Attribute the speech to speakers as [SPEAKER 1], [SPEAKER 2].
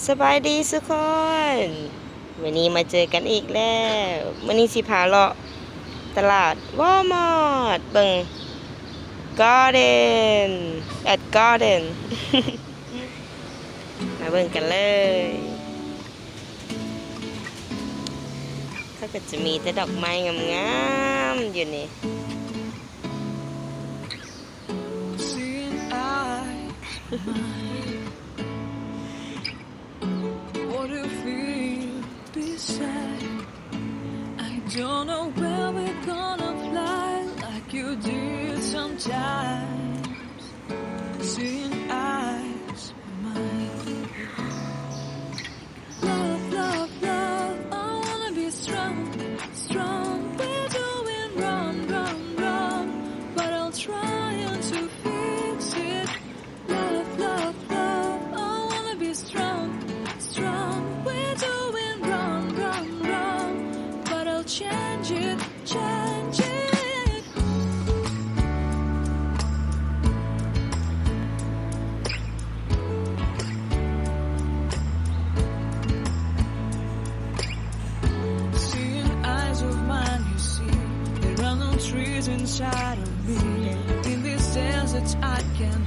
[SPEAKER 1] สบายดีทุกคนวันนี้มาเจอกันอีกแล้ววันนี้สิพาเลาะตลาดวอลมาร์ทเบิ่งGarden at Garden มาเบิ่งกันเลยเขาก็จะมีแต่ดอกไม้งามๆอยู่นี่
[SPEAKER 2] Don't know where we're gonna fly like you did sometimes. Seeing eyes of mine. Love, love, love. I wanna be strong, strong. We're doing wrong, wrong, wrong. But I'll try to fix it. Love, love, love. I wanna be strong, strong. We're doing wrong, wrong, wrong. But I'll change it, change it. Seeing eyes of mine, you see, there are no trees inside of me. In this desert, I can